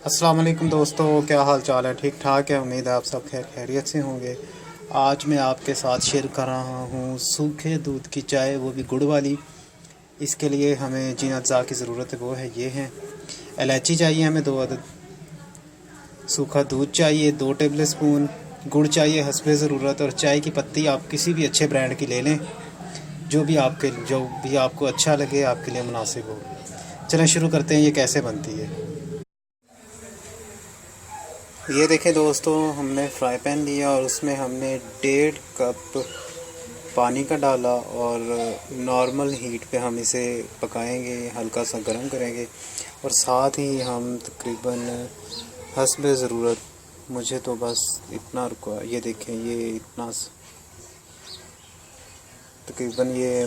अस्सलाम वालेकुम दोस्तों, क्या हाल चाल है? ठीक ठाक है। उम्मीद है आप सब खैर खैरियत से होंगे। आज मैं आपके साथ शेयर कर रहा हूँ सूखे दूध की चाय, वो भी गुड़ वाली। इसके लिए हमें जिन अज्जा की ज़रूरत है वो है ये हैं। इलायची चाहिए हमें 2 अदद, सूखा दूध चाहिए 2 टेबल स्पून, गुड़ चाहिए हस्बे ज़रूरत, और चाय की पत्ती आप किसी भी अच्छे ब्रांड की ले लें, जो भी आपको अच्छा लगे, आपके लिए मुनासिब हो। चलें शुरू करते हैं ये कैसे बनती है। ये देखें दोस्तों, हमने फ्राई पैन लिया और उसमें हमने 1.5 कप पानी का डाला और नॉर्मल हीट पे हम इसे पकाएंगे, हल्का सा गर्म करेंगे। और साथ ही हम तकरीबन हस्बे ज़रूरत, मुझे तो बस इतना रुका, ये देखें ये इतना तकरीबन ये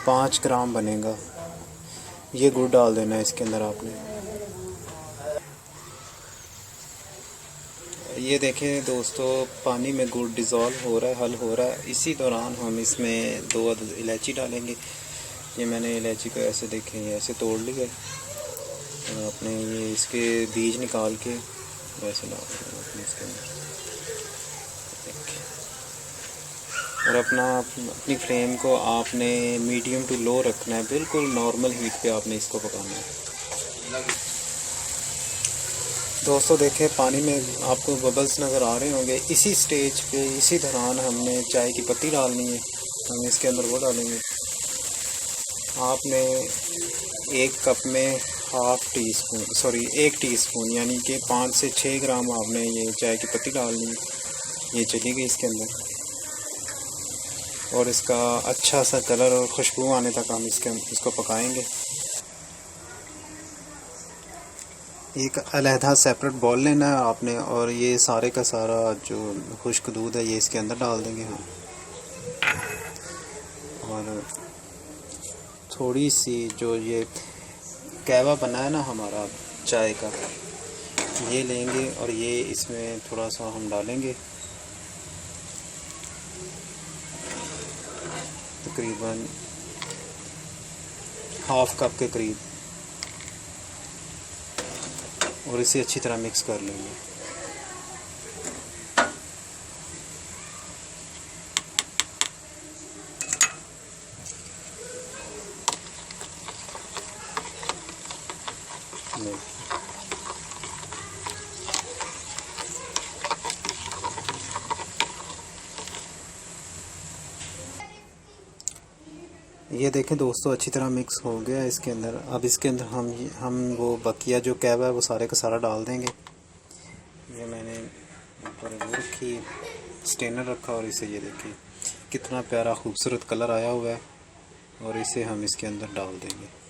5 ग्राम बनेगा। ये गुड़ डाल देना है इसके अंदर आपने। ये देखें दोस्तों, पानी में गुड़ डिज़ोल्व हो रहा है, हल हो रहा है। इसी दौरान हम इसमें 2 अदद इलायची डालेंगे। ये मैंने इलायची को ऐसे देखें, ये ऐसे तोड़ लिया और अपने ये इसके बीज निकाल के वैसे डाल देंगे अपने इसके अंदर। और अपनी फ्लेम को आपने मीडियम टू लो रखना है, बिल्कुल नॉर्मल हीट पे आपने इसको पकाना है। दोस्तों देखें, पानी में आपको बबल्स नज़र आ रहे होंगे। इसी स्टेज पे, इसी दौरान हमने चाय की पत्ती डालनी है। हम इसके अंदर वो डालेंगे। आपने 1 कप में 1 टीस्पून यानी कि 5 से 6 ग्राम आपने ये चाय की पत्ती डालनी है। ये चली गई इसके अंदर, और इसका अच्छा सा कलर और खुशबू आने तक हम इसको पकाएंगे। एक अलहदा सेपरेट बॉल लेना है आपने, और ये सारे का सारा जो खुश्क दूध है ये इसके अंदर डाल देंगे हम। और थोड़ी सी जो ये कहवा बना है ना हमारा चाय का, ये लेंगे और ये इसमें थोड़ा सा हम डालेंगे, तकरीबन ½ कप के करीब, और इसे अच्छी तरह मिक्स कर लेंगे। ये देखें दोस्तों, अच्छी तरह मिक्स हो गया इसके अंदर। अब इसके अंदर हम वो बकिया जो कहवा है वो सारे का सारा डाल देंगे। ये मैंने ऊपर वो रखी, स्टेनर रखा, और इसे ये देखिए कितना प्यारा खूबसूरत कलर आया हुआ है, और इसे हम इसके अंदर डाल देंगे।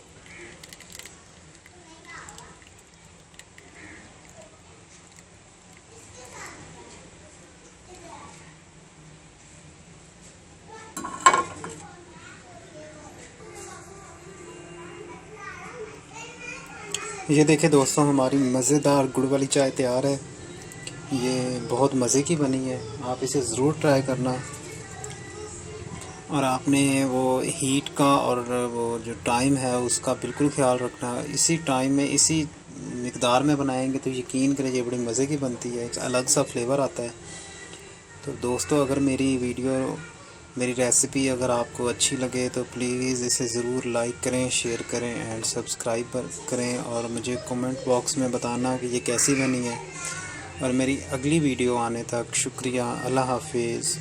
ये देखें दोस्तों, हमारी मज़ेदार गुड़ वाली चाय तैयार है। ये बहुत मज़े की बनी है, आप इसे ज़रूर ट्राई करना। और आपने वो हीट का और वो जो टाइम है उसका बिल्कुल ख्याल रखना। इसी टाइम में, इसी मिकदार में बनाएंगे तो यकीन करें ये बड़ी मज़े की बनती है, एक अलग सा फ्लेवर आता है। तो दोस्तों, अगर मेरी रेसिपी अगर आपको अच्छी लगे तो प्लीज़ इसे ज़रूर लाइक करें, शेयर करें एंड सब्सक्राइब करें, और मुझे कमेंट बॉक्स में बताना कि ये कैसी बनी है। और मेरी अगली वीडियो आने तक शुक्रिया। अल्लाह हाफिज़।